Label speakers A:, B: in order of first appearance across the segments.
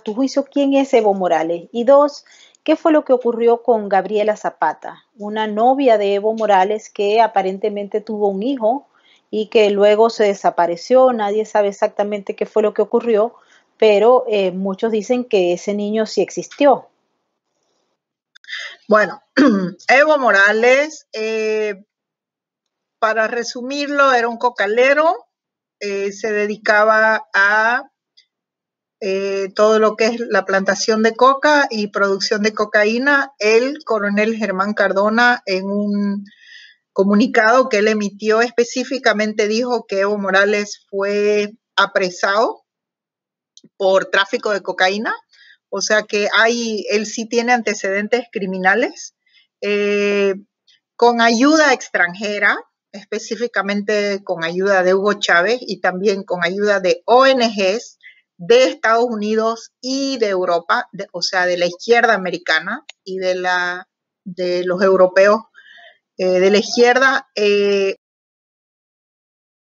A: a tu juicio, ¿quién es Evo Morales? Y dos, ¿qué fue lo que ocurrió con Gabriela Zapata, una novia de Evo Morales que aparentemente tuvo un hijo y que luego se desapareció? Nadie sabe exactamente qué fue lo que ocurrió, pero muchos dicen que ese niño sí existió.
B: Bueno, Evo Morales, para resumirlo, era un cocalero, se dedicaba a todo lo que es la plantación de coca y producción de cocaína. El coronel Germán Cardona, en un comunicado que él emitió, específicamente dijo que Evo Morales fue apresado por tráfico de cocaína, o sea que él sí tiene antecedentes criminales, con ayuda extranjera, específicamente con ayuda de Hugo Chávez y también con ayuda de ONGs de Estados Unidos y de Europa, o sea, de la izquierda americana y de los europeos de la izquierda,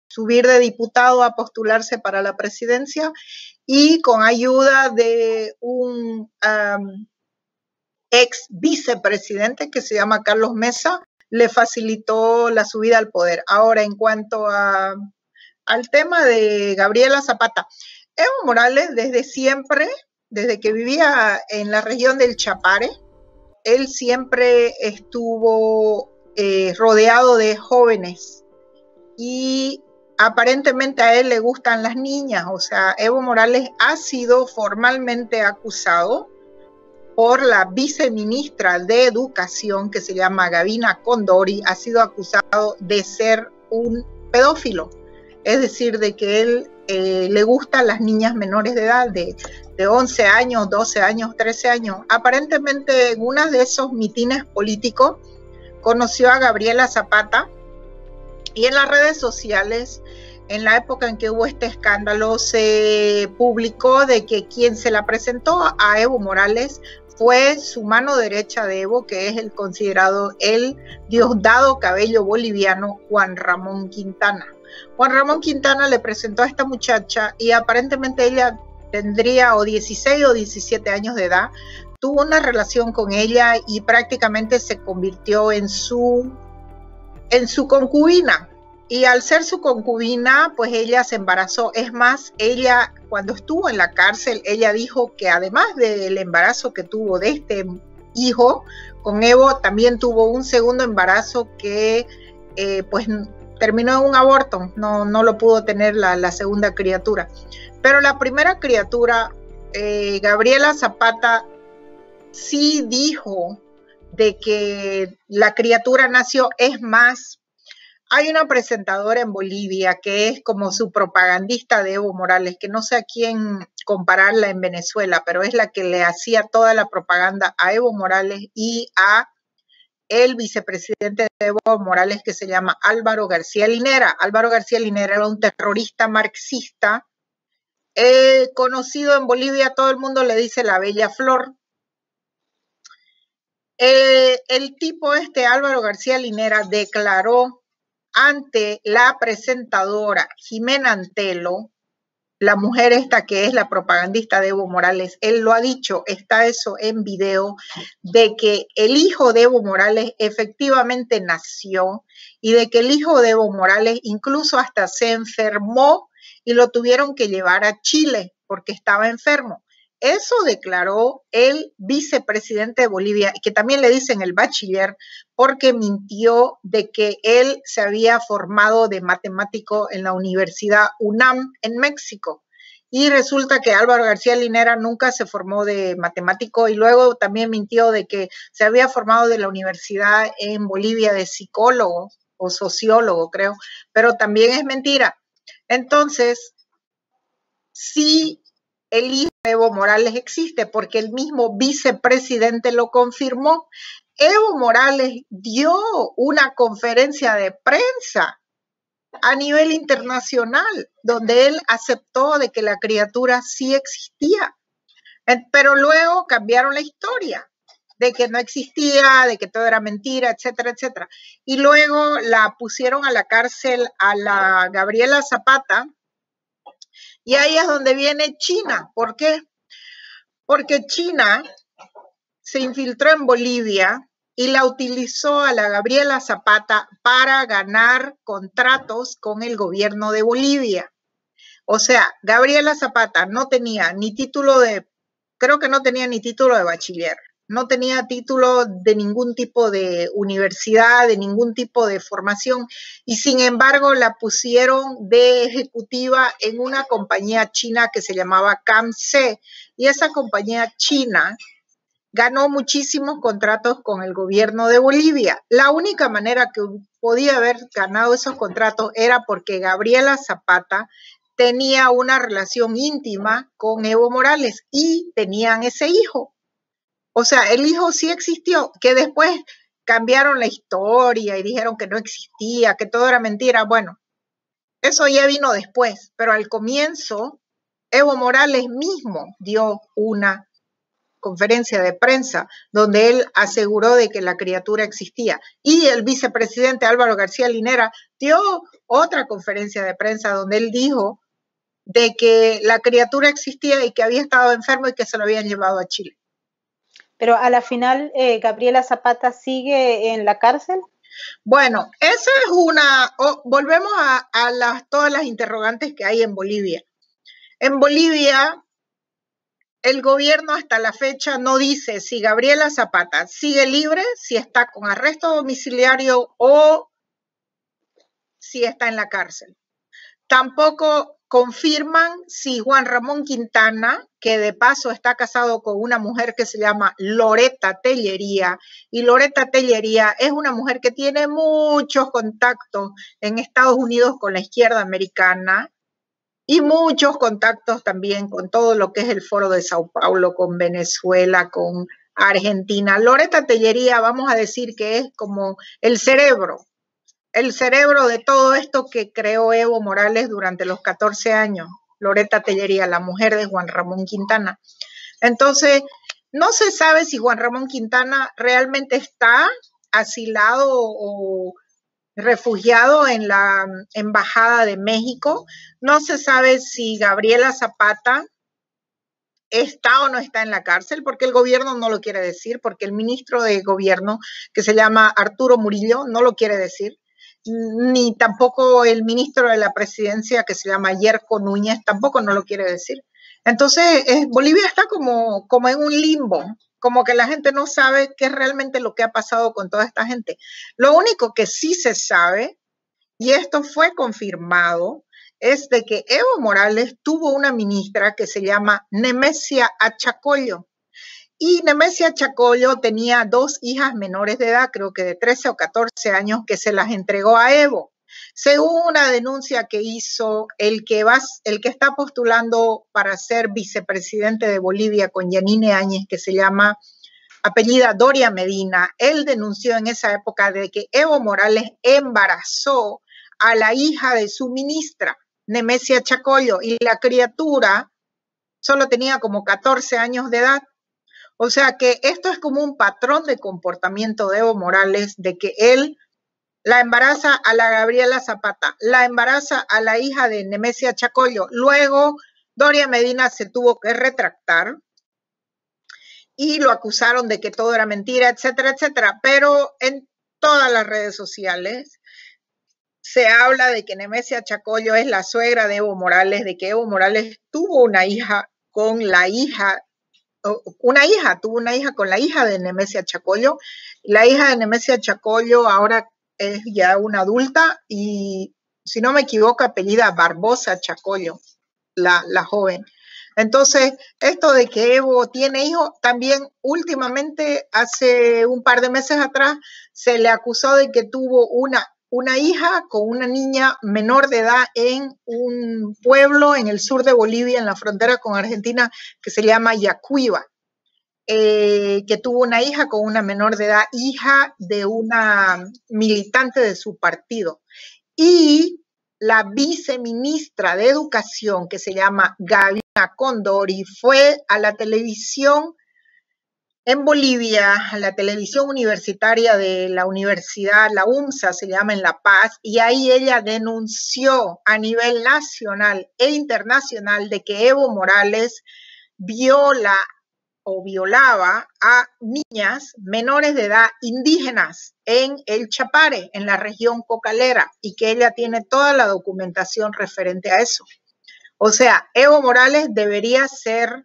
B: subir de diputado a postularse para la presidencia, y con ayuda de un ex vicepresidente que se llama Carlos Mesa, le facilitó la subida al poder. Ahora, en cuanto al tema de Gabriela Zapata, Evo Morales desde siempre, desde que vivía en la región del Chapare, él siempre estuvo rodeado de jóvenes y aparentemente a él le gustan las niñas. O sea, Evo Morales ha sido formalmente acusado por la viceministra de Educación, que se llama Gavina Condori, ha sido acusado de ser un pedófilo, es decir, de que él le gustan las niñas menores de edad, de 11 años, 12 años, 13 años. Aparentemente en uno de esos mitines políticos conoció a Gabriela Zapata, y en las redes sociales, en la época en que hubo este escándalo, se publicó de que quien se la presentó a Evo Morales fue su mano derecha de Evo, que es el considerado el Diosdado Cabello boliviano, Juan Ramón Quintana. Juan Ramón Quintana le presentó a esta muchacha y aparentemente ella tendría o 16 o 17 años de edad, tuvo una relación con ella y prácticamente se convirtió en su concubina. Y al ser su concubina, pues ella se embarazó. Es más, ella cuando estuvo en la cárcel, ella dijo que además del embarazo que tuvo de este hijo con Evo, también tuvo un segundo embarazo que pues terminó en un aborto. No lo pudo tener la segunda criatura. Pero la primera criatura, Gabriela Zapata sí dijo de que la criatura nació. Es más, hay una presentadora en Bolivia que es como su propagandista de Evo Morales, que no sé a quién compararla en Venezuela, pero es la que le hacía toda la propaganda a Evo Morales y a el vicepresidente de Evo Morales, que se llama Álvaro García Linera. Álvaro García Linera era un terrorista marxista, conocido en Bolivia, todo el mundo le dice la Bella Flor. El tipo Álvaro García Linera, declaró ante la presentadora Jimena Antelo, la mujer esta que es la propagandista de Evo Morales, él lo ha dicho, está eso en video, de que el hijo de Evo Morales efectivamente nació y de que el hijo de Evo Morales incluso hasta se enfermó y lo tuvieron que llevar a Chile porque estaba enfermo. Eso declaró el vicepresidente de Bolivia, que también le dicen el bachiller, porque mintió de que él se había formado de matemático en la Universidad UNAM en México. Y resulta que Álvaro García Linera nunca se formó de matemático, y luego también mintió de que se había formado de la universidad en Bolivia de psicólogo o sociólogo, creo, pero también es mentira. Entonces, sí, el hijo de Evo Morales existe porque el mismo vicepresidente lo confirmó. Evo Morales dio una conferencia de prensa a nivel internacional donde él aceptó de que la criatura sí existía, pero luego cambiaron la historia de que no existía, de que todo era mentira, etcétera, etcétera. Y luego la pusieron a la cárcel a la Gabriela Zapata. Y ahí es donde viene China. ¿Por qué? porque China se infiltró en Bolivia y la utilizó a la Gabriela Zapata para ganar contratos con el gobierno de Bolivia. O sea, Gabriela Zapata no tenía ni título de, creo que no tenía ni título de bachiller, no tenía título de ningún tipo de universidad, de ningún tipo de formación, y sin embargo la pusieron de ejecutiva en una compañía china que se llamaba CAMC, y esa compañía china ganó muchísimos contratos con el gobierno de Bolivia. La única manera que podía haber ganado esos contratos era porque Gabriela Zapata tenía una relación íntima con Evo Morales y tenían ese hijo. O sea, el hijo sí existió, que después cambiaron la historia y dijeron que no existía, que todo era mentira. Bueno, eso ya vino después, pero al comienzo Evo Morales mismo dio una conferencia de prensa donde él aseguró de que la criatura existía. Y el vicepresidente Álvaro García Linera dio otra conferencia de prensa donde él dijo de que la criatura existía y que había estado enfermo y que se lo habían llevado a Chile.
A: Pero a la final, Gabriela Zapata sigue en la cárcel.
B: Bueno, esa es una, volvemos a todas las interrogantes que hay en Bolivia. En Bolivia, el gobierno hasta la fecha no dice si Gabriela Zapata sigue libre, si está con arresto domiciliario o si está en la cárcel. Tampoco confirman si Juan Ramón Quintana, que de paso está casado con una mujer que se llama Loretta Tellería, y Loretta Tellería es una mujer que tiene muchos contactos en Estados Unidos con la izquierda americana y muchos contactos también con todo lo que es el Foro de Sao Paulo, con Venezuela, con Argentina. Loretta Tellería, vamos a decir que es como el cerebro de todo esto que creó Evo Morales durante los 14 años, Loretta Tellería, la mujer de Juan Ramón Quintana. Entonces, no se sabe si Juan Ramón Quintana realmente está asilado o refugiado en la Embajada de México. No se sabe si Gabriela Zapata está o no está en la cárcel, porque el gobierno no lo quiere decir, porque el ministro de gobierno, que se llama Arturo Murillo, no lo quiere decir, ni tampoco el ministro de la presidencia, que se llama Yerko Núñez, tampoco no lo quiere decir. Entonces, Bolivia está como en un limbo, como que la gente no sabe qué es realmente lo que ha pasado con toda esta gente. Lo único que sí se sabe, y esto fue confirmado, es de que Evo Morales tuvo una ministra que se llama Nemesia Achacoyo. Y Nemesia Chacollo tenía 2 hijas menores de edad, creo que de 13 o 14 años, que se las entregó a Evo. Según una denuncia que hizo el que está postulando para ser vicepresidente de Bolivia con Yanine Áñez, que se llama apellida Doria Medina, él denunció en esa época de que Evo Morales embarazó a la hija de su ministra, Nemesia Chacollo, y la criatura solo tenía como 14 años de edad. O sea que esto es como un patrón de comportamiento de Evo Morales, de que él la embaraza a la Gabriela Zapata, la embaraza a la hija de Nemesia Chacollo. Luego Doria Medina se tuvo que retractar y lo acusaron de que todo era mentira, etcétera, etcétera. Pero en todas las redes sociales se habla de que Nemesia Chacollo es la suegra de Evo Morales, de que Evo Morales tuvo una hija con la hija tuvo una hija con la hija de Nemesia Chacollo. La hija de Nemesia Chacollo ahora es ya una adulta y, si no me equivoco, apellida Barbosa Chacollo, la joven. Entonces, esto de que Evo tiene hijos, también últimamente, hace un par de meses atrás, se le acusó de que tuvo una hija con una niña menor de edad en un pueblo en el sur de Bolivia, en la frontera con Argentina, que se llama Yacuiba, que tuvo una hija con una menor de edad, hija de una militante de su partido. Y la viceministra de Educación, que se llama Gabriela Condori, fue a la televisión en Bolivia, la televisión universitaria de la universidad, la UMSA se llama en La Paz, y ahí ella denunció a nivel nacional e internacional de que Evo Morales viola o violaba a niñas menores de edad indígenas en el Chapare, en la región cocalera, y que ella tiene toda la documentación referente a eso. O sea, Evo Morales debería ser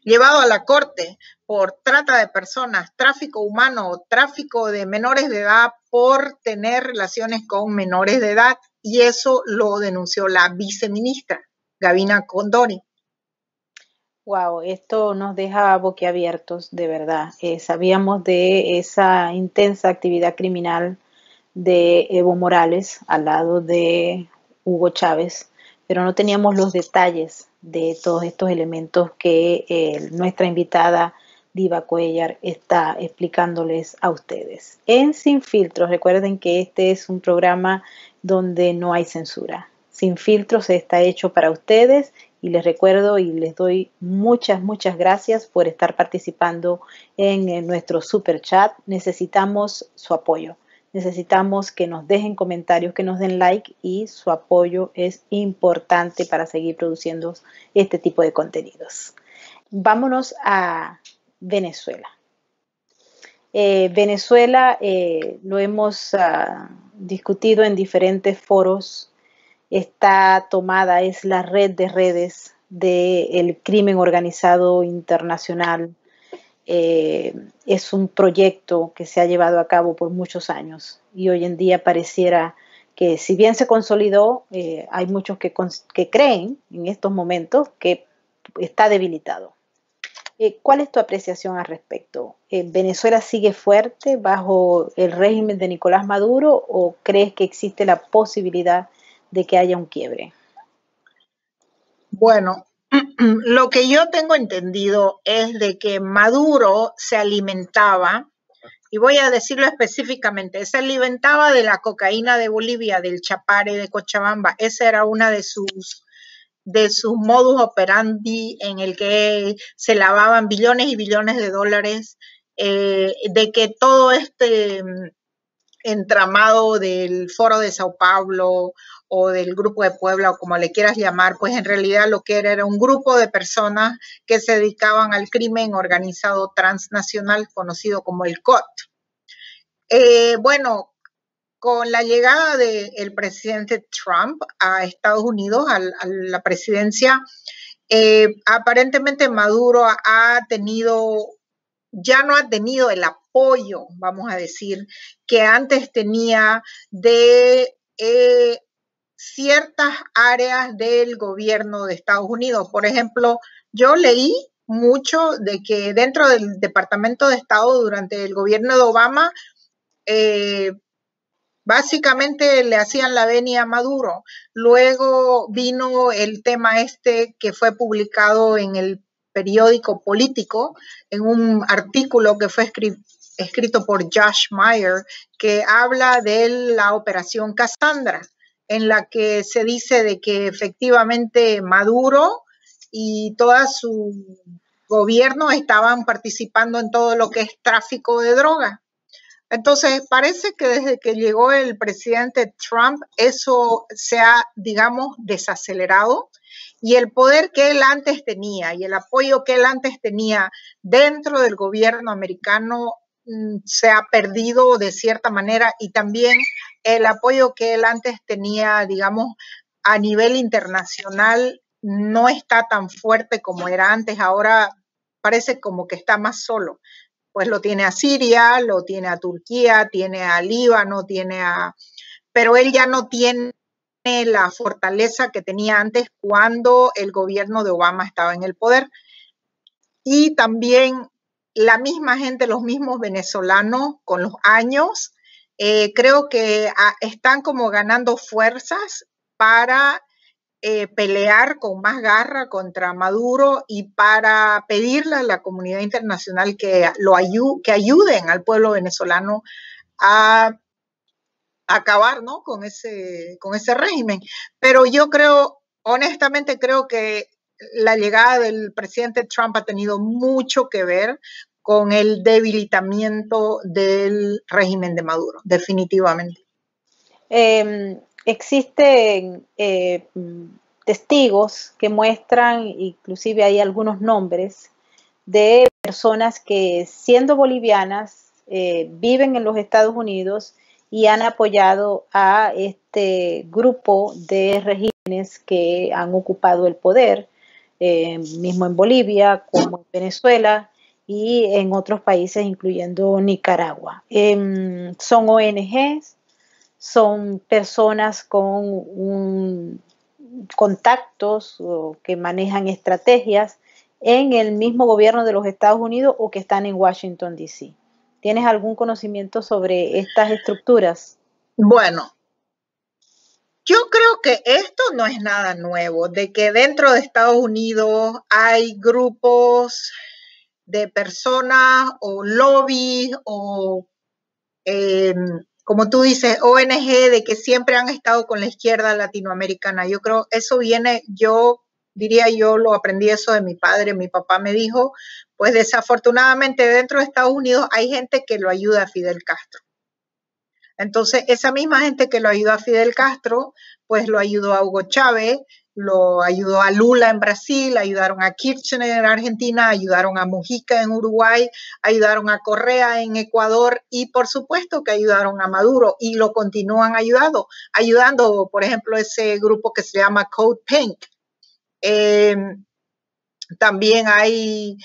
B: llevado a la corte por trata de personas, tráfico humano, tráfico de menores de edad por tener relaciones con menores de edad, y eso lo denunció la viceministra Gavina Condori.
A: Wow, esto nos deja boquiabiertos, de verdad. Sabíamos de esa intensa actividad criminal de Evo Morales al lado de Hugo Chávez, pero no teníamos los detalles de todos estos elementos que nuestra invitada Diva Cuellar está explicándoles a ustedes. En Sin Filtros, recuerden que este es un programa donde no hay censura. Sin Filtros está hecho para ustedes y les recuerdo y les doy muchas gracias por estar participando en nuestro super chat. Necesitamos su apoyo. Necesitamos que nos dejen comentarios, que nos den like, y su apoyo es importante para seguir produciendo este tipo de contenidos. Vámonos a Venezuela. Venezuela lo hemos discutido en diferentes foros. Está tomada, es la red de redes del crimen organizado internacional. Es un proyecto que se ha llevado a cabo por muchos años y hoy en día pareciera que, si bien se consolidó, hay muchos que creen en estos momentos que está debilitado. ¿Cuál es tu apreciación al respecto? ¿Venezuela sigue fuerte bajo el régimen de Nicolás Maduro o crees que existe la posibilidad de que haya un quiebre?
B: Bueno, lo que yo tengo entendido es de que Maduro se alimentaba, y voy a decirlo específicamente, se alimentaba de la cocaína de Bolivia, del Chapare de Cochabamba. Esa era una de sus modus operandi, en el que se lavaban billones y billones de dólares, de que todo este entramado del Foro de Sao Paulo o del Grupo de Puebla, o como le quieras llamar, pues en realidad lo que era un grupo de personas que se dedicaban al crimen organizado transnacional conocido como el COT. Bueno, con la llegada del presidente Trump a Estados Unidos, a la presidencia, aparentemente Maduro ya no ha tenido el apoyo, vamos a decir, que antes tenía de ciertas áreas del gobierno de Estados Unidos. Por ejemplo, yo leí mucho de que dentro del Departamento de Estado durante el gobierno de Obama, básicamente le hacían la venia a Maduro. Luego vino el tema que fue publicado en el periódico Político, en un artículo que fue escrito por Josh Meyer, que habla de la operación Cassandra, en la que se dice de que efectivamente Maduro y todo su gobierno estaban participando en todo lo que es tráfico de droga. Entonces, parece que desde que llegó el presidente Trump, eso se ha, digamos, desacelerado, y el poder que él antes tenía y el apoyo que él antes tenía dentro del gobierno americano se ha perdido de cierta manera, y también el apoyo que él antes tenía, digamos, a nivel internacional no está tan fuerte como era antes. Ahora parece como que está más solo. Pues lo tiene a Siria, lo tiene a Turquía, tiene a Líbano, pero él ya no tiene la fortaleza que tenía antes cuando el gobierno de Obama estaba en el poder. Y también la misma gente, los mismos venezolanos, con los años, creo que están como ganando fuerzas para pelear con más garra contra Maduro, y para pedirle a la comunidad internacional que ayuden al pueblo venezolano a acabar, ¿no?, con ese régimen. Pero yo honestamente creo que la llegada del presidente Trump ha tenido mucho que ver con el debilitamiento del régimen de Maduro, definitivamente.
A: Existen testigos que muestran, inclusive hay algunos nombres, de personas que siendo bolivianas viven en los Estados Unidos y han apoyado a este grupo de regímenes que han ocupado el poder, mismo en Bolivia, como en Venezuela y en otros países, incluyendo Nicaragua. Son ONGs, son personas con contactos o que manejan estrategias en el mismo gobierno de los Estados Unidos o que están en Washington, D.C. ¿Tienes algún conocimiento sobre estas estructuras?
B: Bueno, yo creo que esto no es nada nuevo, de que dentro de Estados Unidos hay grupos de personas o lobbies o, como tú dices, ONG, de que siempre han estado con la izquierda latinoamericana. Yo creo eso viene, yo diría, yo lo aprendí eso de mi padre, mi papá me dijo, pues desafortunadamente dentro de Estados Unidos hay gente que lo ayuda a Fidel Castro. Entonces, esa misma gente que lo ayudó a Fidel Castro, pues lo ayudó a Hugo Chávez, lo ayudó a Lula en Brasil, ayudaron a Kirchner en Argentina, ayudaron a Mujica en Uruguay, ayudaron a Correa en Ecuador y por supuesto que ayudaron a Maduro y lo continúan ayudando, por ejemplo, ese grupo que se llama Code Pink. También hay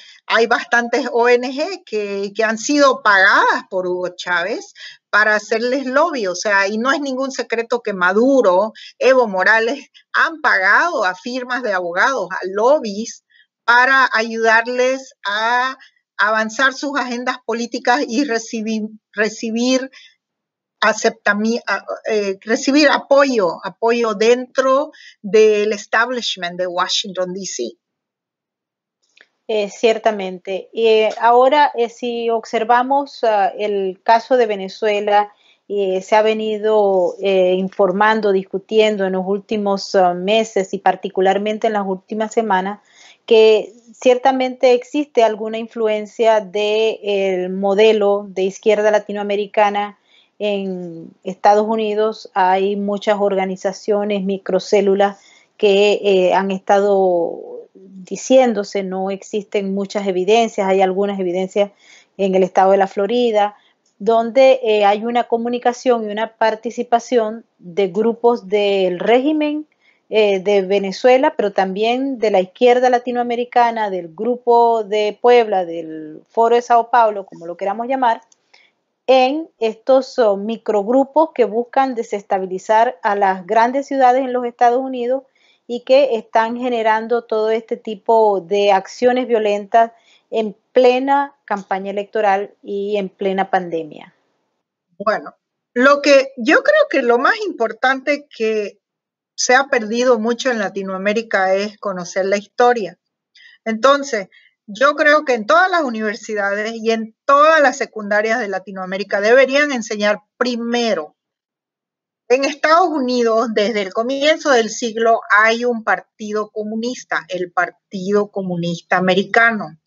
B: bastantes ONG que han sido pagadas por Hugo Chávez para hacerles lobby, o sea, y no es ningún secreto que Maduro, Evo Morales han pagado a firmas de abogados, a lobbies, para ayudarles a avanzar sus agendas políticas y recibir apoyo dentro del establishment de Washington, D.C.
A: Ciertamente. Ahora, si observamos el caso de Venezuela, se ha venido informando, discutiendo en los últimos meses y particularmente en las últimas semanas, que ciertamente existe alguna influencia del modelo de izquierda latinoamericana en Estados Unidos. Hay muchas organizaciones, microcélulas que han estado diciéndose, no existen muchas evidencias, hay algunas evidencias en el estado de la Florida, donde hay una comunicación y una participación de grupos del régimen de Venezuela, pero también de la izquierda latinoamericana, del grupo de Puebla, del Foro de Sao Paulo, como lo queramos llamar, en estos microgrupos que buscan desestabilizar a las grandes ciudades en los Estados Unidos y que están generando todo este tipo de acciones violentas en plena campaña electoral y en plena pandemia.
B: Bueno, lo que yo creo que lo más importante que se ha perdido mucho en Latinoamérica es conocer la historia. Entonces, yo creo que en todas las universidades y en todas las secundarias de Latinoamérica deberían enseñar primero. En Estados Unidos, desde el comienzo del siglo, hay un partido comunista, el Partido Comunista Americano.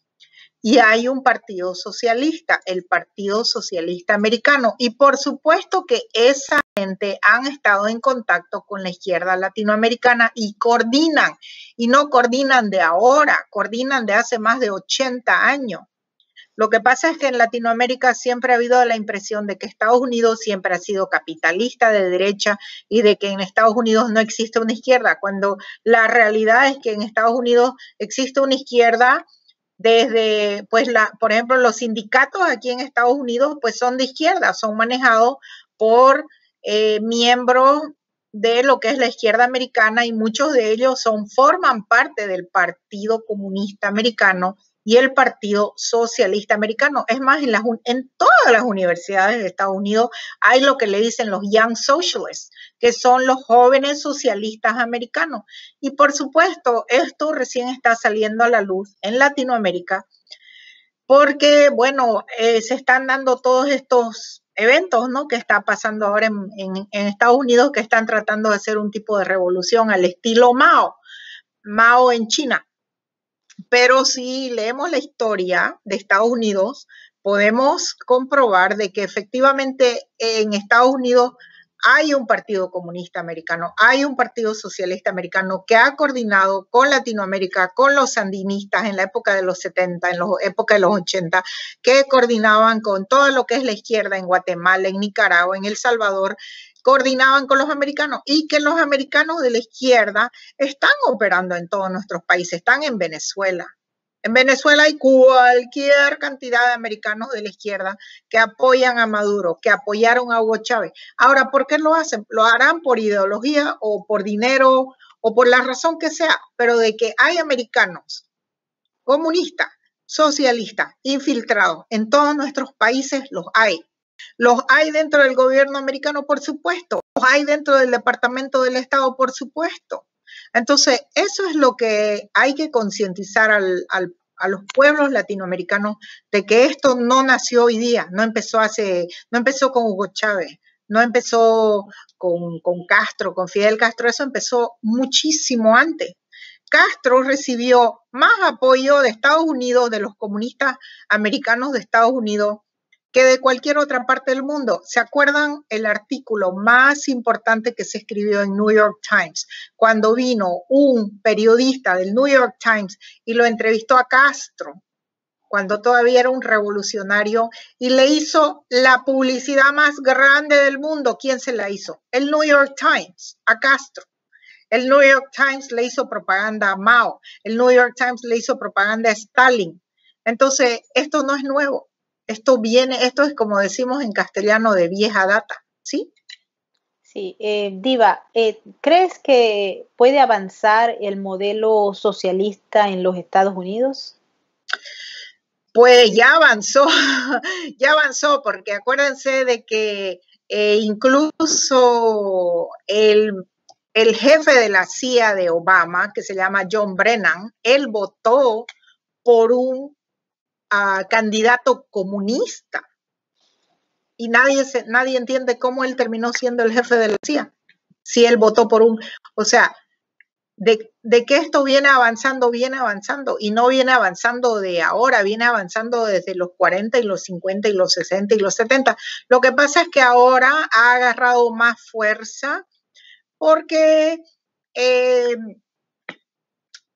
B: Y hay un partido socialista, el Partido Socialista Americano. Y por supuesto que esa gente han estado en contacto con la izquierda latinoamericana y coordinan. Y no coordinan de ahora, coordinan de hace más de 80 años. Lo que pasa es que en Latinoamérica siempre ha habido la impresión de que Estados Unidos siempre ha sido capitalista de derecha y de que en Estados Unidos no existe una izquierda, cuando la realidad es que en Estados Unidos existe una izquierda desde, pues, por ejemplo, los sindicatos aquí en Estados Unidos, pues son de izquierda, son manejados por miembros de lo que es la izquierda americana y muchos de ellos forman parte del Partido Comunista Americano y el Partido Socialista Americano. Es más, en todas las universidades de Estados Unidos hay lo que le dicen los Young Socialists, que son los jóvenes socialistas americanos. Y por supuesto, esto recién está saliendo a la luz en Latinoamérica, porque, bueno, se están dando todos estos eventos, ¿no? Que está pasando ahora en Estados Unidos, que están tratando de hacer un tipo de revolución al estilo Mao en China. Pero si leemos la historia de Estados Unidos, podemos comprobar de que efectivamente en Estados Unidos hay un Partido Comunista Americano, hay un Partido Socialista Americano que ha coordinado con Latinoamérica, con los sandinistas en la época de los 70, en la época de los 80, que coordinaban con todo lo que es la izquierda en Guatemala, en Nicaragua, en El Salvador, coordinaban con los americanos y que los americanos de la izquierda están operando en todos nuestros países, están en Venezuela. En Venezuela hay cualquier cantidad de americanos de la izquierda que apoyan a Maduro, que apoyaron a Hugo Chávez. Ahora, ¿por qué lo hacen? Lo harán por ideología o por dinero o por la razón que sea, pero de que hay americanos comunistas, socialistas, infiltrados en todos nuestros países, los hay. Los hay dentro del gobierno americano, por supuesto. Los hay dentro del Departamento del Estado, por supuesto. Entonces, eso es lo que hay que concientizar a los pueblos latinoamericanos de que esto no nació hoy día, no empezó con Hugo Chávez, no empezó con Castro, con Fidel Castro, eso empezó muchísimo antes. Castro recibió más apoyo de Estados Unidos, de los comunistas americanos de Estados Unidos, que de cualquier otra parte del mundo. ¿Se acuerdan el artículo más importante que se escribió en New York Times? Cuando vino un periodista del New York Times y lo entrevistó a Castro, cuando todavía era un revolucionario, y le hizo la publicidad más grande del mundo. ¿Quién se la hizo? El New York Times, a Castro. El New York Times le hizo propaganda a Mao. El New York Times le hizo propaganda a Stalin. Entonces, esto no es nuevo. Esto es como decimos en castellano, de vieja data, ¿sí?
A: Sí, Diva, ¿crees que puede avanzar el modelo socialista en los Estados Unidos?
B: Pues ya avanzó, ya avanzó, porque acuérdense de que incluso el jefe de la CIA de Obama, que se llama John Brennan, él votó por un candidato comunista. Y nadie entiende cómo él terminó siendo el jefe de la CIA. Si él votó por un... O sea, de que esto viene avanzando, y no viene avanzando de ahora, viene avanzando desde los 40 y los 50 y los 60 y los 70. Lo que pasa es que ahora ha agarrado más fuerza porque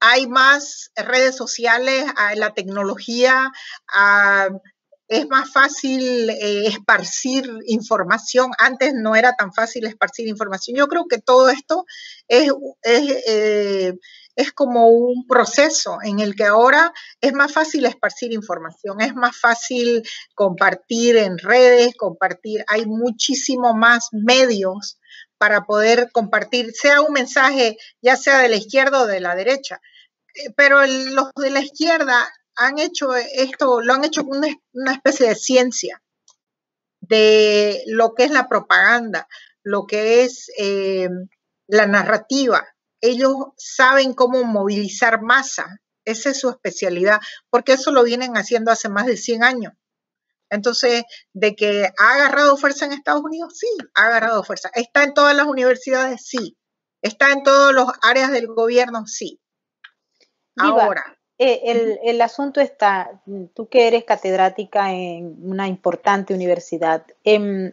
B: hay más redes sociales, la tecnología, es más fácil esparcir información. Antes no era tan fácil esparcir información. Yo creo que todo esto es como un proceso en el que ahora es más fácil esparcir información, es más fácil compartir en redes, hay muchísimo más medios para poder compartir, sea un mensaje, ya sea de la izquierda o de la derecha. Pero los de la izquierda han hecho esto, lo han hecho una especie de ciencia de lo que es la propaganda, lo que es la narrativa. Ellos saben cómo movilizar masa, esa es su especialidad, porque eso lo vienen haciendo hace más de 100 años. Entonces, de que ha agarrado fuerza en Estados Unidos, sí, ha agarrado fuerza. ¿Está en todas las universidades? Sí. ¿Está en todas las áreas del gobierno? Sí.
A: Diva,
B: Ahora.
A: el asunto está, tú que eres catedrática en una importante universidad,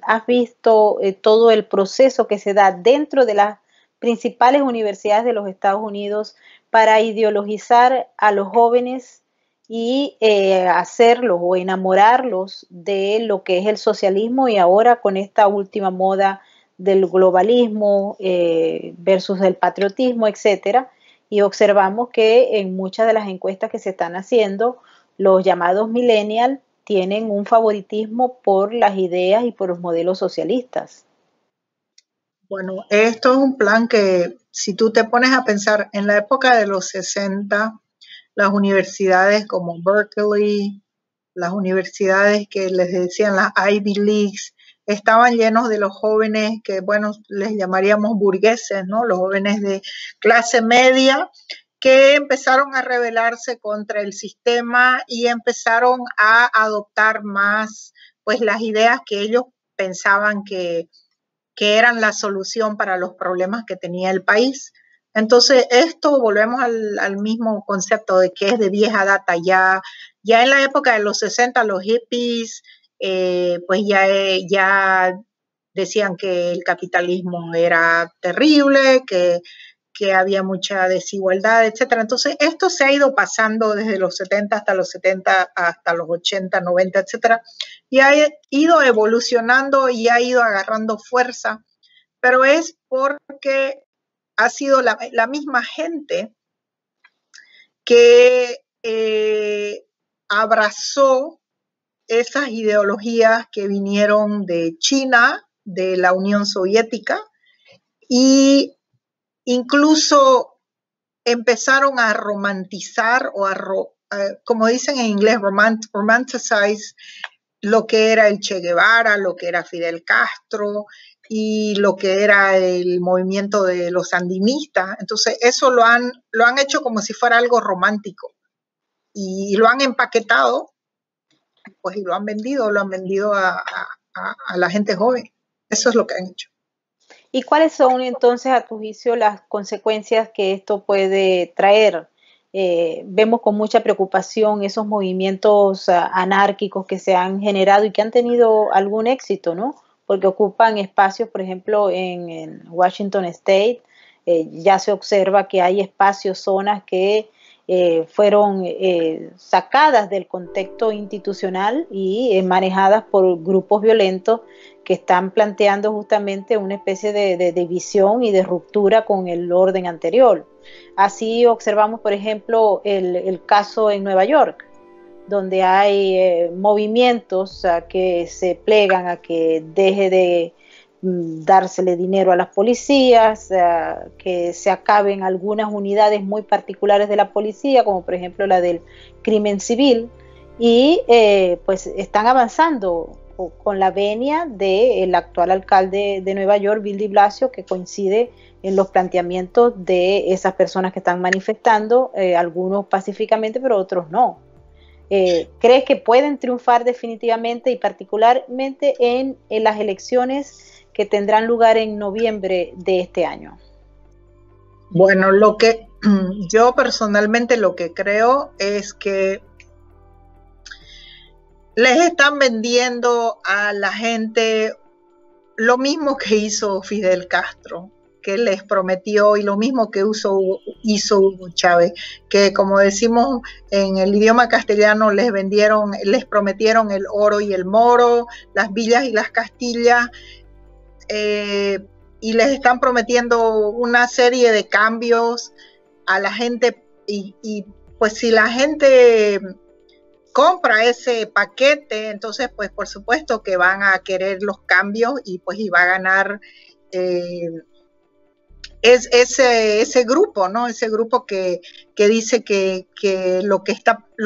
A: ¿has visto todo el proceso que se da dentro de las principales universidades de los Estados Unidos para ideologizar a los jóvenes y hacerlos o enamorarlos de lo que es el socialismo, y ahora con esta última moda del globalismo versus el patriotismo, etcétera? Y observamos que en muchas de las encuestas que se están haciendo, los llamados millennials tienen un favoritismo por las ideas y por los modelos socialistas.
B: Bueno, esto es un plan que, si tú te pones a pensar, en la época de los 60, las universidades como Berkeley, las universidades que les decían las Ivy Leagues, estaban llenos de los jóvenes que, bueno, les llamaríamos burgueses, ¿no? Los jóvenes de clase media que empezaron a rebelarse contra el sistema y empezaron a adoptar más, pues, las ideas que ellos pensaban que eran la solución para los problemas que tenía el país. Entonces, esto volvemos al mismo concepto de que es de vieja data. Ya en la época de los 60, los hippies, pues ya decían que el capitalismo era terrible, que había mucha desigualdad, etcétera. Entonces, esto se ha ido pasando desde los 70 hasta los 70, hasta los 80, 90, etcétera, y ha ido evolucionando y ha ido agarrando fuerza, pero es porque ha sido la misma gente que abrazó esas ideologías que vinieron de China, de la Unión Soviética, y incluso empezaron a romantizar o como dicen en inglés, romanticize lo que era el Che Guevara, lo que era Fidel Castro y lo que era el movimiento de los sandinistas. Entonces eso lo han hecho como si fuera algo romántico y lo han empaquetado, pues, y lo han vendido a la gente joven. Eso es lo que han hecho.
A: ¿Y cuáles son entonces, a tu juicio, las consecuencias que esto puede traer? Vemos con mucha preocupación esos movimientos anárquicos que se han generado y que han tenido algún éxito, ¿no? Porque ocupan espacios, por ejemplo, en Washington State, ya se observa que hay espacios, zonas que fueron sacadas del contexto institucional y manejadas por grupos violentos que están planteando justamente una especie de división y de ruptura con el orden anterior. Así observamos, por ejemplo, el caso en Nueva York, donde hay movimientos que se plegan a que deje de dársele dinero a las policías, que se acaben algunas unidades muy particulares de la policía, como por ejemplo la del crimen civil, y pues están avanzando con la venia del actual alcalde de Nueva York, Bill de Blasio, que coincide en los planteamientos de esas personas que están manifestando, algunos pacíficamente, pero otros no. ¿Crees que pueden triunfar definitivamente y particularmente en las elecciones que tendrán lugar en noviembre de este año?
B: Bueno, yo personalmente lo que creo es que les están vendiendo a la gente lo mismo que hizo Fidel Castro, que les prometió, y lo mismo que hizo Hugo Chávez, que como decimos en el idioma castellano, les prometieron el oro y el moro, las villas y las castillas, y les están prometiendo una serie de cambios a la gente, y pues si la gente compra ese paquete, entonces pues por supuesto que van a querer los cambios y pues iba a ganar ese grupo, ¿no? Ese grupo que dice que lo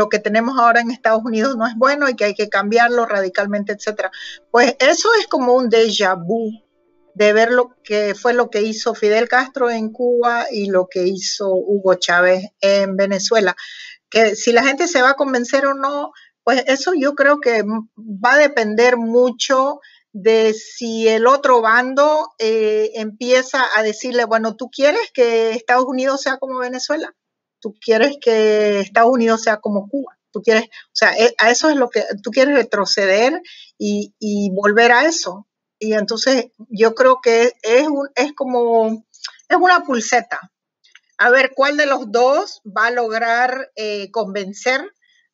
B: que tenemos ahora en Estados Unidos no es bueno y que hay que cambiarlo radicalmente, etcétera. Pues eso es como un déjà vu de ver lo que fue lo que hizo Fidel Castro en Cuba y lo que hizo Hugo Chávez en Venezuela. Que si la gente se va a convencer o no, pues eso yo creo que va a depender mucho de si el otro bando empieza a decirle, bueno, ¿tú quieres que Estados Unidos sea como Venezuela? ¿Tú quieres que Estados Unidos sea como Cuba? ¿Tú quieres, o sea, a eso es lo que tú quieres retroceder y volver a eso? Y entonces yo creo que es una pulseta. A ver cuál de los dos va a lograr convencer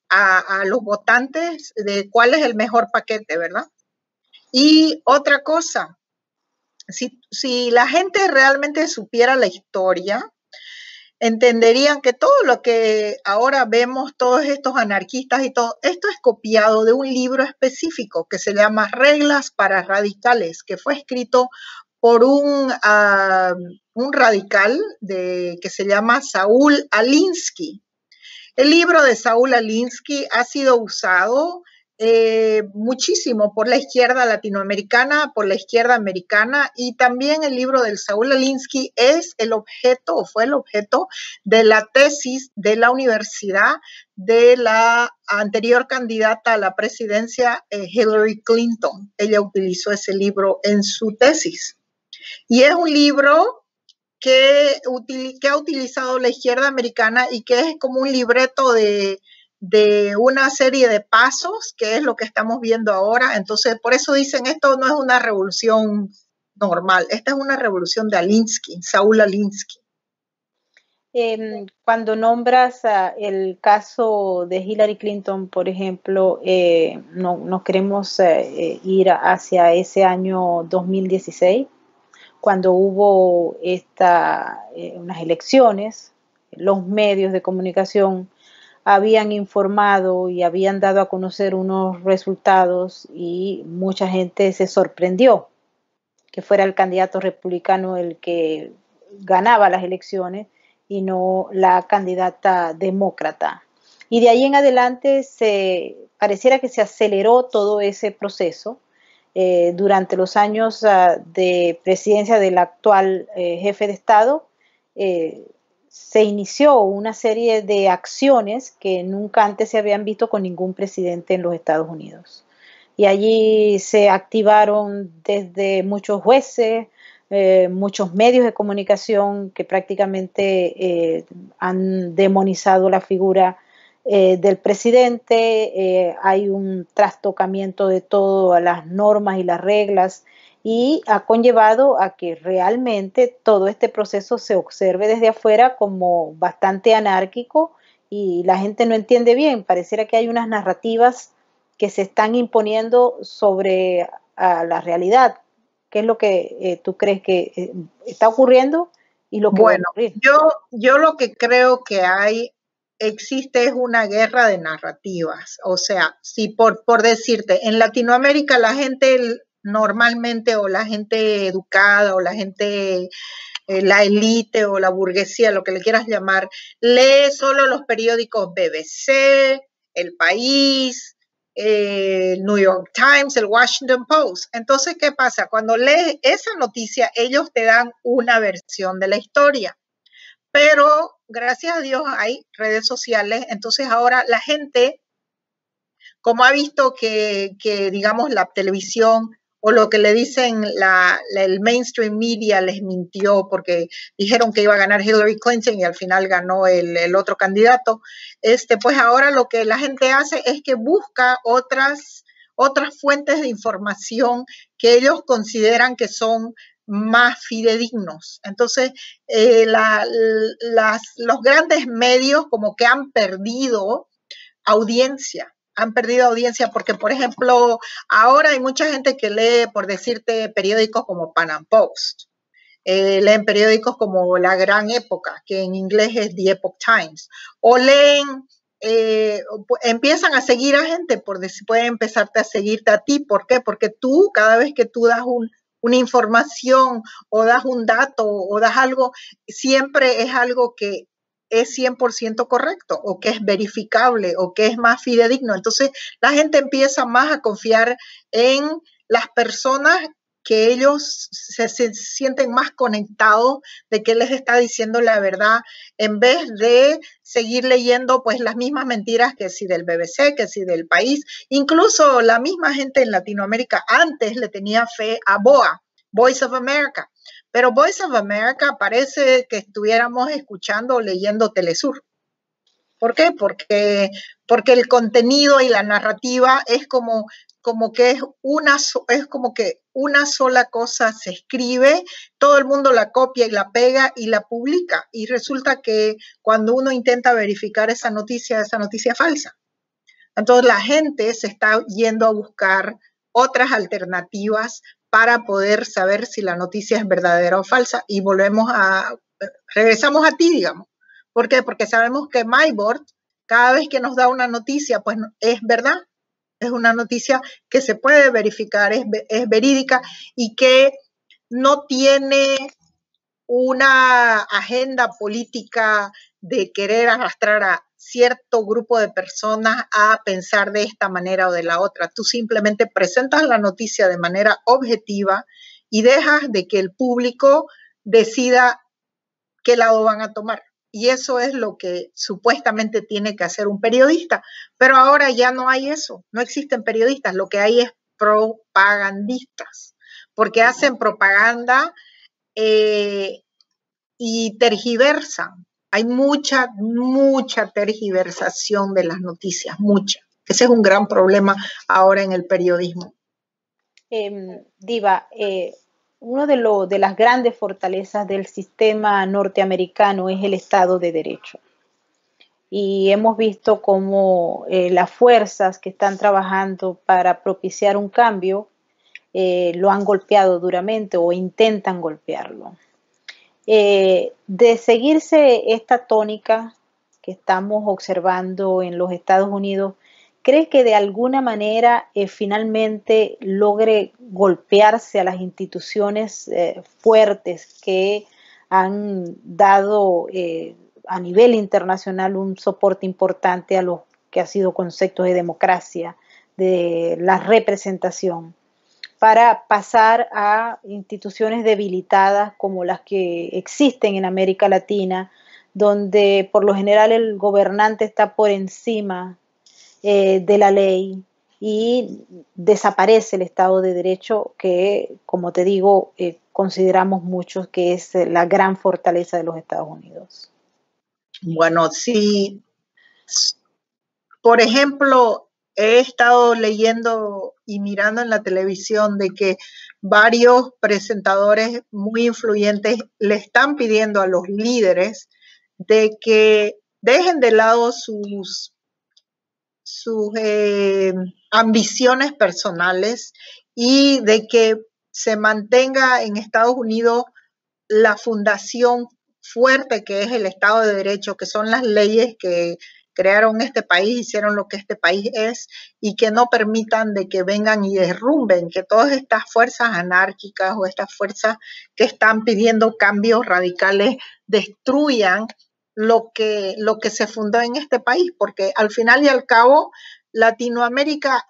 B: a los votantes de cuál es el mejor paquete, ¿verdad? Y otra cosa, si la gente realmente supiera la historia, entenderían que todo lo que ahora vemos, todos estos anarquistas y todo, esto es copiado de un libro específico que se llama Reglas para Radicales, que fue escrito por un radical que se llama Saúl Alinsky. El libro de Saúl Alinsky ha sido usado muchísimo por la izquierda latinoamericana, por la izquierda americana, y también el libro del Saúl Alinsky fue el objeto de la tesis de la universidad de la anterior candidata a la presidencia, Hillary Clinton. Ella utilizó ese libro en su tesis. Y es un libro que ha utilizado la izquierda americana y que es como un libreto de de una serie de pasos, que es lo que estamos viendo ahora. Entonces, por eso dicen, esto no es una revolución normal, esta es una revolución de Alinsky, Saúl Alinsky.
A: Cuando nombras el caso de Hillary Clinton, por ejemplo, no queremos ir hacia ese año 2016, cuando hubo unas elecciones. Los medios de comunicación habían informado y habían dado a conocer unos resultados y mucha gente se sorprendió que fuera el candidato republicano el que ganaba las elecciones y no la candidata demócrata. Y de ahí en adelante pareciera que se aceleró todo ese proceso. Durante los años de presidencia del actual jefe de Estado, se inició una serie de acciones que nunca antes se habían visto con ningún presidente en los Estados Unidos. Y allí se activaron desde muchos jueces, muchos medios de comunicación que prácticamente han demonizado la figura del presidente. Hay un trastocamiento de todas las normas y las reglas y ha conllevado a que realmente todo este proceso se observe desde afuera como bastante anárquico y la gente no entiende bien. Pareciera que hay unas narrativas que se están imponiendo sobre la realidad. ¿Qué es lo que tú crees que está ocurriendo y lo que va a ocurrir?
B: Yo lo que creo que existe es una guerra de narrativas. O sea, si por decirte, en Latinoamérica la gente normalmente, o la gente educada, o la gente, la élite o la burguesía, lo que le quieras llamar, lee solo los periódicos BBC, El País, New York Times, el Washington Post. Entonces, ¿qué pasa? Cuando lees esa noticia, ellos te dan una versión de la historia. Pero gracias a Dios hay redes sociales, entonces ahora la gente, como ha visto que digamos, la televisión o lo que le dicen el mainstream media les mintió porque dijeron que iba a ganar Hillary Clinton y al final ganó el otro candidato, pues ahora lo que la gente hace es que busca otras fuentes de información que ellos consideran que son más fidedignos. Entonces, los grandes medios como que han perdido audiencia porque, por ejemplo, ahora hay mucha gente que lee, por decirte, periódicos como Pan Am Post, leen periódicos como La Gran Época, que en inglés es The Epoch Times, o leen, empiezan a seguir a gente, pueden empezarte a seguirte a ti. ¿Por qué? Porque tú, cada vez que tú das una información o das un dato o das algo, siempre es algo que es 100% correcto o que es verificable o que es más fidedigno. Entonces la gente empieza más a confiar en las personas que ellos se sienten más conectados de que les está diciendo la verdad, en vez de seguir leyendo pues las mismas mentiras que si del BBC, que si del País. Incluso la misma gente en Latinoamérica antes le tenía fe a BOA, Voice of America. Pero Voice of America parece que estuviéramos escuchando o leyendo Telesur. ¿Por qué? Porque el contenido y la narrativa es como que es como que una sola cosa se escribe, todo el mundo la copia y la pega y la publica. Y resulta que cuando uno intenta verificar esa noticia es falsa. Entonces la gente se está yendo a buscar otras alternativas para poder saber si la noticia es verdadera o falsa, y regresamos a ti, digamos. ¿Por qué? Porque sabemos que MyBoard, cada vez que nos da una noticia, pues es verdad, es una noticia que se puede verificar, es verídica y que no tiene una agenda política de querer arrastrar a cierto grupo de personas a pensar de esta manera o de la otra. Tú simplemente presentas la noticia de manera objetiva y dejas de que el público decida qué lado van a tomar. Y eso es lo que supuestamente tiene que hacer un periodista. Pero ahora ya no hay eso, no existen periodistas, lo que hay es propagandistas, porque hacen propaganda y tergiversan Hay mucha tergiversación de las noticias, mucha. Ese es un gran problema ahora en el periodismo.
A: Diva, uno de las grandes fortalezas del sistema norteamericano es el Estado de Derecho. Y hemos visto cómo las fuerzas que están trabajando para propiciar un cambio lo han golpeado duramente o intentan golpearlo. De seguirse esta tónica que estamos observando en los Estados Unidos, ¿cree que de alguna manera finalmente logre golpearse a las instituciones fuertes que han dado a nivel internacional un soporte importante a los que ha sido conceptos de democracia, de la representación, para pasar a instituciones debilitadas como las que existen en América Latina, donde por lo general el gobernante está por encima de la ley y desaparece el Estado de Derecho, que, como te digo, consideramos muchos que es la gran fortaleza de los Estados Unidos.
B: Bueno, sí, por ejemplo, he estado leyendo y mirando en la televisión de que varios presentadores muy influyentes le están pidiendo a los líderes de que dejen de lado sus ambiciones personales y de que se mantenga en Estados Unidos la fundación fuerte que es el Estado de Derecho, que son las leyes que crearon este país, hicieron lo que este país es, y que no permitan de que vengan y derrumben, que todas estas fuerzas anárquicas o estas fuerzas que están pidiendo cambios radicales destruyan lo que se fundó en este país, porque al final y al cabo Latinoamérica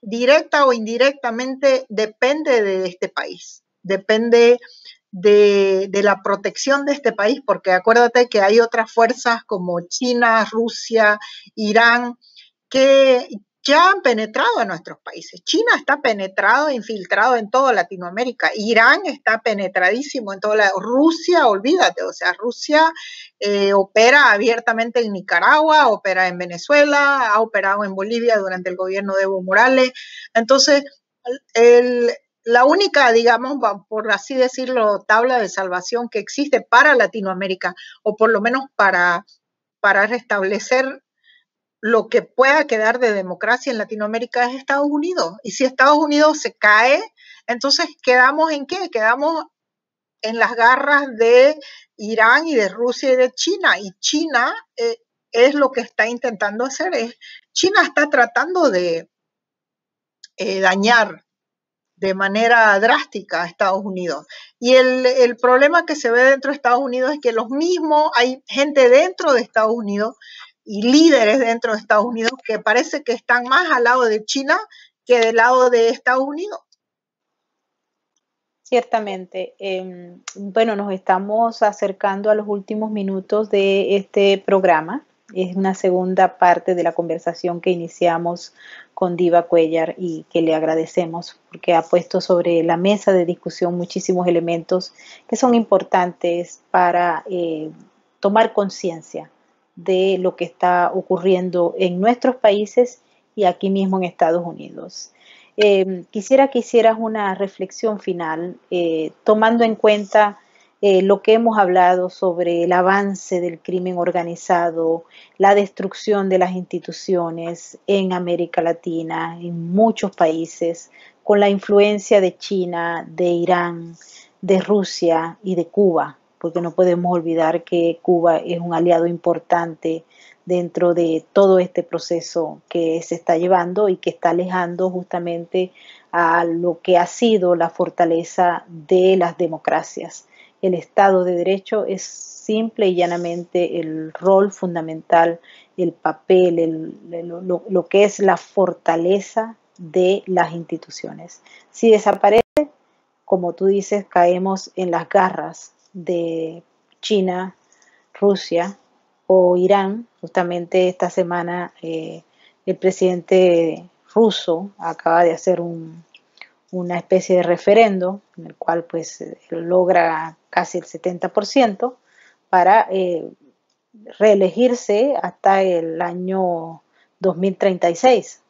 B: directa o indirectamente depende de este país, depende de la protección de este país, porque acuérdate que hay otras fuerzas como China, Rusia, Irán, que ya han penetrado en nuestros países. China está penetrado, infiltrado en toda Latinoamérica. Irán está penetradísimo en toda Rusia, olvídate, o sea, Rusia opera abiertamente en Nicaragua, opera en Venezuela, ha operado en Bolivia durante el gobierno de Evo Morales. Entonces, la única, digamos, por así decirlo, tabla de salvación que existe para Latinoamérica, o por lo menos para restablecer lo que pueda quedar de democracia en Latinoamérica, es Estados Unidos. Y si Estados Unidos se cae, entonces ¿quedamos en qué? Quedamos en las garras de Irán y de Rusia y de China. Y China es lo que está intentando hacer. China está tratando de dañar de manera drástica a Estados Unidos. Y el problema que se ve dentro de Estados Unidos es que los mismos, hay gente dentro de Estados Unidos y líderes dentro de Estados Unidos que parece que están más al lado de China que del lado de Estados Unidos.
A: Ciertamente. Bueno, nos estamos acercando a los últimos minutos de este programa. Es una segunda parte de la conversación que iniciamos con Diva Cuéllar y que le agradecemos porque ha puesto sobre la mesa de discusión muchísimos elementos que son importantes para tomar conciencia de lo que está ocurriendo en nuestros países y aquí mismo en Estados Unidos. Quisiera que hicieras una reflexión final, tomando en cuenta lo que hemos hablado sobre el avance del crimen organizado, la destrucción de las instituciones en América Latina, en muchos países, con la influencia de China, de Irán, de Rusia y de Cuba, porque no podemos olvidar que Cuba es un aliado importante dentro de todo este proceso que se está llevando y que está alejando justamente a lo que ha sido la fortaleza de las democracias. El Estado de Derecho es simple y llanamente el rol fundamental, el papel, lo que es la fortaleza de las instituciones. Si desaparece, como tú dices, caemos en las garras de China, Rusia o Irán. Justamente esta semana el presidente ruso acaba de hacer una especie de referendo en el cual pues logra casi el 70% para reelegirse hasta el año 2036.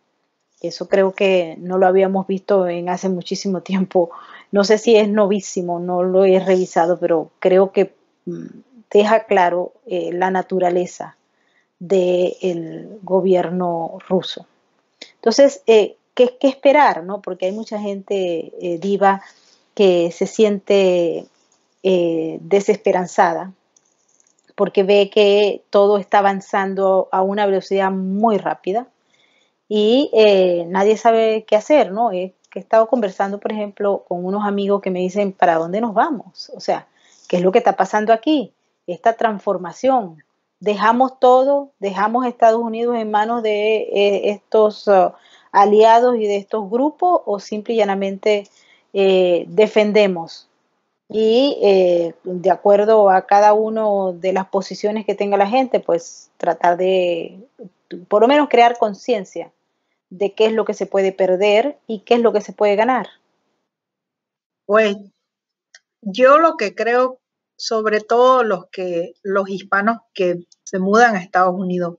A: Eso creo que no lo habíamos visto en hace muchísimo tiempo. No sé si es novísimo, no lo he revisado, pero creo que deja claro la naturaleza del gobierno ruso. Entonces, ¿qué esperar? ¿No? Porque hay mucha gente diva que se siente desesperanzada porque ve que todo está avanzando a una velocidad muy rápida y nadie sabe qué hacer, ¿no? Que he estado conversando, por ejemplo, con unos amigos que me dicen, ¿para dónde nos vamos? O sea, ¿qué es lo que está pasando aquí? Esta transformación. Dejamos todo, dejamos Estados Unidos en manos de estos aliados y de estos grupos o simple y llanamente defendemos y de acuerdo a cada uno de las posiciones que tenga la gente, pues tratar de por lo menos crear conciencia de qué es lo que se puede perder y qué es lo que se puede ganar.
B: Pues yo lo que creo, sobre todo los hispanos que se mudan a Estados Unidos,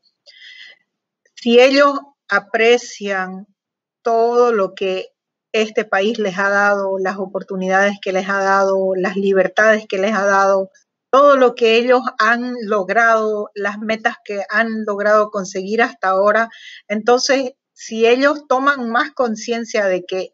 B: si ellos aprecian todo lo que este país les ha dado, las oportunidades que les ha dado, las libertades que les ha dado, todo lo que ellos han logrado, las metas que han logrado conseguir hasta ahora, entonces si ellos toman más conciencia de que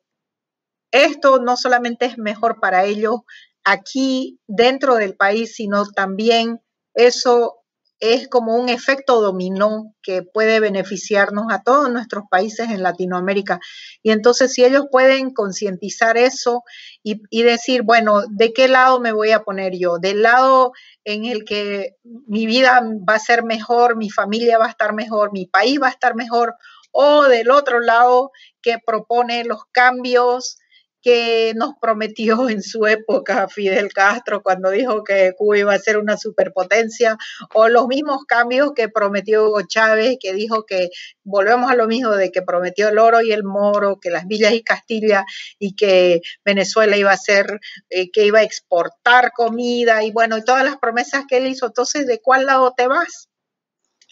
B: esto no solamente es mejor para ellos aquí dentro del país, sino también eso es como un efecto dominó que puede beneficiarnos a todos nuestros países en Latinoamérica. Y entonces si ellos pueden concientizar eso y decir, bueno, ¿de qué lado me voy a poner yo? ¿Del lado en el que mi vida va a ser mejor, mi familia va a estar mejor, mi país va a estar mejor? ¿O del otro lado que propone los cambios que nos prometió en su época Fidel Castro cuando dijo que Cuba iba a ser una superpotencia, o los mismos cambios que prometió Hugo Chávez, que dijo que volvemos a lo mismo de que prometió el oro y el moro, que las villas y Castilla y que Venezuela iba a ser, que iba a exportar comida y bueno, y todas las promesas que él hizo. Entonces, ¿de cuál lado te vas?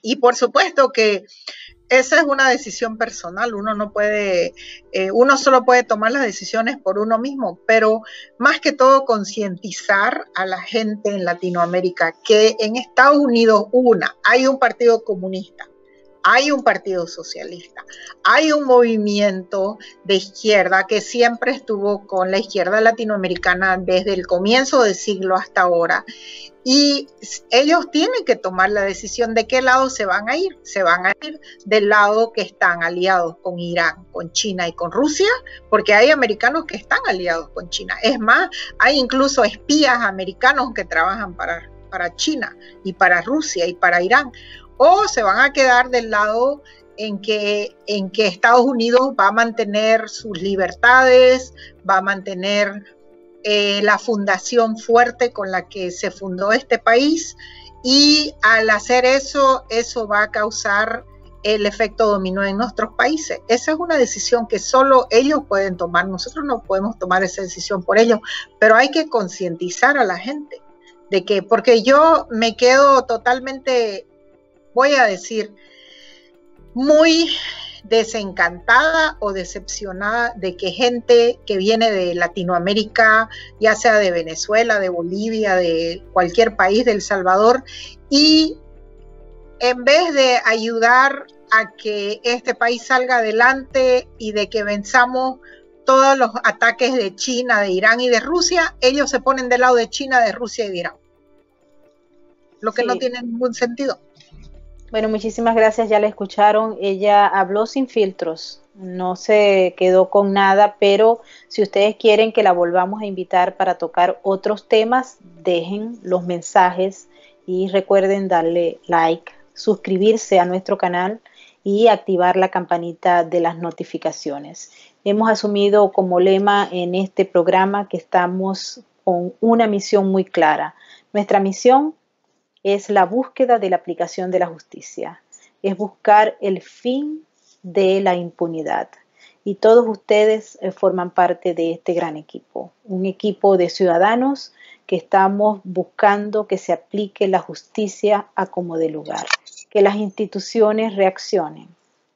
B: Y por supuesto que esa es una decisión personal, uno no puede, uno solo puede tomar las decisiones por uno mismo, pero más que todo concientizar a la gente en Latinoamérica que en Estados Unidos, hay un partido comunista, hay un partido socialista, hay un movimiento de izquierda que siempre estuvo con la izquierda latinoamericana desde el comienzo del siglo hasta ahora. Y ellos tienen que tomar la decisión de qué lado se van a ir. Se van a ir del lado que están aliados con Irán, con China y con Rusia, porque hay americanos que están aliados con China. Es más, hay incluso espías americanos que trabajan para China y para Rusia y para Irán. O se van a quedar del lado en que Estados Unidos va a mantener sus libertades, va a mantener la fundación fuerte con la que se fundó este país, y al hacer eso, eso va a causar el efecto dominó en nuestros países. Esa es una decisión que solo ellos pueden tomar, nosotros no podemos tomar esa decisión por ellos, pero hay que concientizar a la gente de que, porque yo me quedo totalmente, voy a decir, muy desencantada o decepcionada de que gente que viene de Latinoamérica, ya sea de Venezuela, de Bolivia, de cualquier país, de El Salvador, y en vez de ayudar a que este país salga adelante y de que venzamos todos los ataques de China, de Irán y de Rusia, ellos se ponen del lado de China, de Rusia y de Irán. Lo que no tiene ningún sentido.
A: Bueno, muchísimas gracias, ya la escucharon. Ella habló sin filtros, no se quedó con nada, pero si ustedes quieren que la volvamos a invitar para tocar otros temas, dejen los mensajes y recuerden darle like, suscribirse a nuestro canal y activar la campanita de las notificaciones. Hemos asumido como lema en este programa que estamos con una misión muy clara. Nuestra misión es la búsqueda de la aplicación de la justicia, es buscar el fin de la impunidad. Y todos ustedes forman parte de este gran equipo, un equipo de ciudadanos que estamos buscando que se aplique la justicia a como de lugar, que las instituciones reaccionen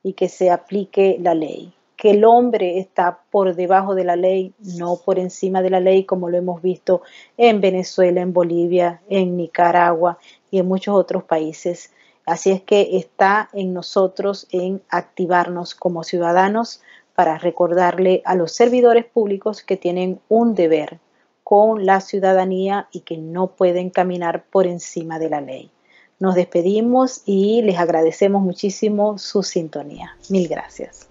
A: y que se aplique la ley, que el hombre está por debajo de la ley, no por encima de la ley, como lo hemos visto en Venezuela, en Bolivia, en Nicaragua y en muchos otros países. Así es que está en nosotros en activarnos como ciudadanos para recordarle a los servidores públicos que tienen un deber con la ciudadanía y que no pueden caminar por encima de la ley. Nos despedimos y les agradecemos muchísimo su sintonía. Mil gracias.